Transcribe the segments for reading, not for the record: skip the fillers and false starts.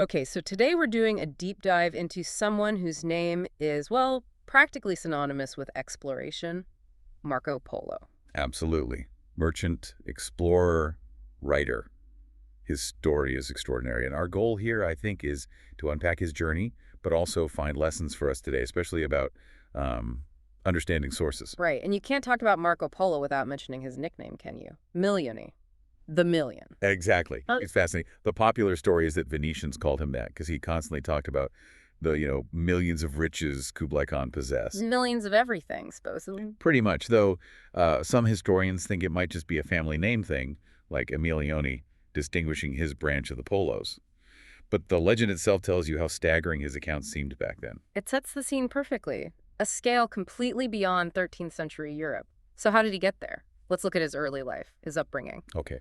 Okay, so today we're doing a deep dive into someone whose name is, well, practically synonymous with exploration, Marco Polo. Absolutely. Merchant, explorer, writer. His story is extraordinary. And our goal here, I think, is to unpack his journey, but also find lessons for us today, especially about understanding sources. Right, and you can't talk about Marco Polo without mentioning his nickname, can you? Millionaire. The Million. Exactly. It's fascinating. The popular story is that Venetians called him that because he constantly talked about the, millions of riches Kublai Khan possessed. Millions of everything, supposedly. Pretty much, though some historians think it might just be a family name thing, like Emilioni, distinguishing his branch of the Polos. But the legend itself tells you how staggering his accounts seemed back then. It sets the scene perfectly. A scale completely beyond 13th century Europe. So how did he get there? Let's look at his early life, his upbringing. Okay.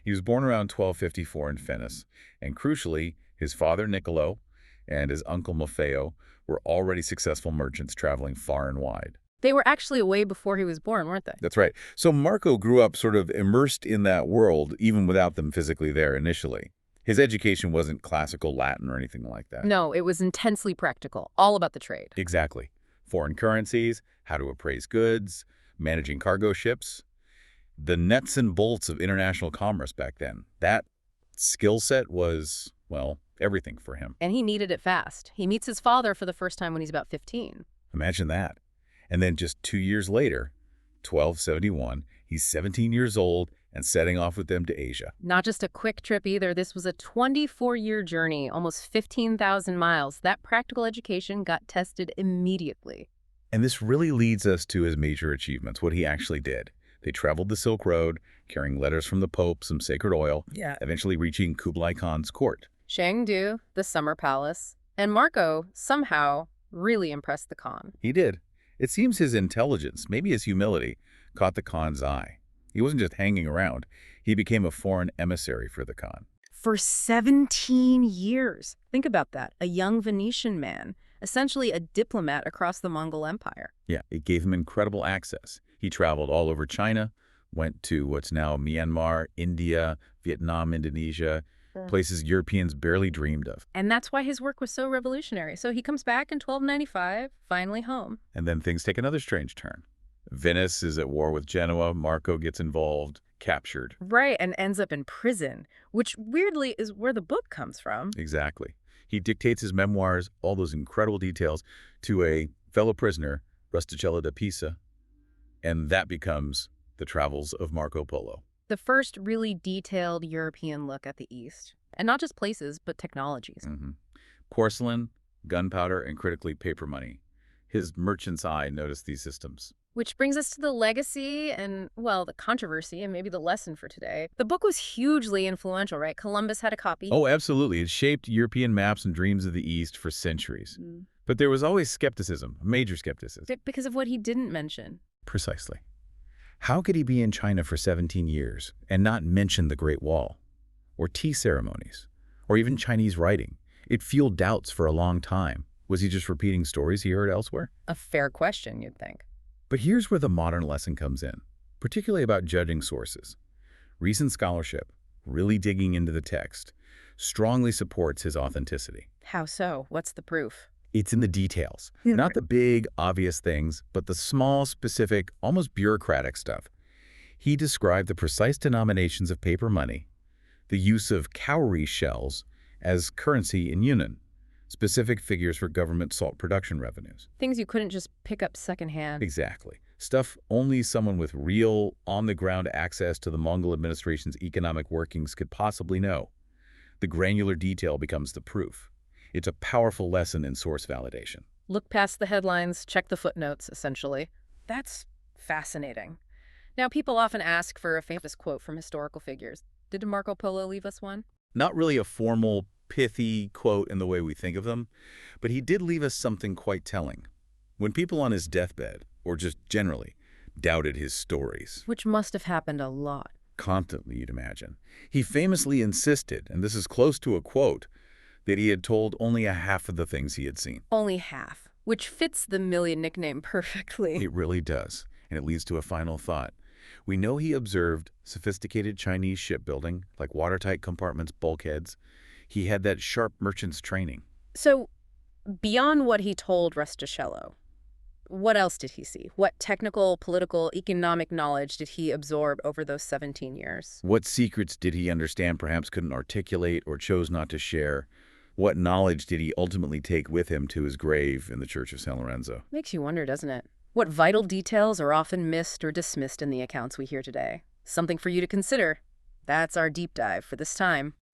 He was born around 1254 in Venice, and crucially, his father Niccolo and his uncle Maffeo were already successful merchants traveling far and wide. They were actually way before he was born, weren't they? That's right. So Marco grew up sort of immersed in that world, even without them physically there initially. His education wasn't classical Latin or anything like that. No, it was intensely practical, all about the trade. Exactly. Foreign currencies, how to appraise goods, managing cargo ships. The nuts and bolts of international commerce back then. That skill set was, well, everything for him. And he needed it fast. He meets his father for the first time when he's about 15. Imagine that. And then just 2 years later, 1271, he's 17 years old and setting off with them to Asia. Not just a quick trip either. This was a 24-year journey, almost 15,000 miles. That practical education got tested immediately. And this really leads us to his major achievements, what he actually did. They traveled the Silk Road, carrying letters from the Pope, some sacred oil, eventually reaching Kublai Khan's court. Chengdu, the summer palace, and Marco somehow really impressed the Khan. He did. It seems his intelligence, maybe his humility, caught the Khan's eye. He wasn't just hanging around. He became a foreign emissary for the Khan. For 17 years. Think about that. A young Venetian man, essentially a diplomat across the Mongol Empire. Yeah, it gave him incredible access. He traveled all over China, went to what's now Myanmar, India, Vietnam, Indonesia, places Europeans barely dreamed of. And that's why his work was so revolutionary. So he comes back in 1295, finally home. And then things take another strange turn. Venice is at war with Genoa. Marco gets involved, captured. Right, and ends up in prison, which weirdly is where the book comes from. Exactly. He dictates his memoirs, all those incredible details, to a fellow prisoner, Rustichello da Pisa, and that becomes The Travels of Marco Polo. The first really detailed European look at the East. And not just places, but technologies. Porcelain, gunpowder, and critically paper money. His merchant's eye noticed these systems. Which brings us to the legacy and, well, the controversy and maybe the lesson for today. The book was hugely influential, right? Columbus had a copy. Oh, absolutely. It shaped European maps and dreams of the East for centuries. But there was always skepticism, major skepticism. Because of what he didn't mention. Precisely. How could he be in China for 17 years and not mention the Great Wall, or tea ceremonies, or even Chinese writing? It fueled doubts for a long time. Was he just repeating stories he heard elsewhere? A fair question, you'd think. But here's where the modern lesson comes in, particularly about judging sources. Recent scholarship, really digging into the text, strongly supports his authenticity. How so? What's the proof? It's in the details. Not the big, obvious things, but the small, specific, almost bureaucratic stuff. He described the precise denominations of paper money, the use of cowrie shells as currency in Yunnan, specific figures for government salt production revenues. Things you couldn't just pick up secondhand. Exactly. Stuff only someone with real, on-the-ground access to the Mongol administration's economic workings could possibly know. The granular detail becomes the proof. It's a powerful lesson in source validation. Look past the headlines, check the footnotes, essentially. That's fascinating. Now, people often ask for a famous quote from historical figures. Did Marco Polo leave us one? Not really a formal, pithy quote in the way we think of them, but he did leave us something quite telling. When people on his deathbed, or just generally, doubted his stories. Which must have happened a lot. Constantly, you'd imagine. He famously insisted, and this is close to a quote, that he had told only a half of the things he had seen. Only half, which fits the Million nickname perfectly. It really does, and it leads to a final thought. We know he observed sophisticated Chinese shipbuilding, like watertight compartments, bulkheads. He had that sharp merchant's training. So, beyond what he told Rustichello, what else did he see? What technical, political, economic knowledge did he absorb over those 17 years? What secrets did he understand perhaps couldn't articulate or chose not to share? What knowledge did he ultimately take with him to his grave in the Church of San Lorenzo? Makes you wonder, doesn't it? What vital details are often missed or dismissed in the accounts we hear today? Something for you to consider. That's our deep dive for this time.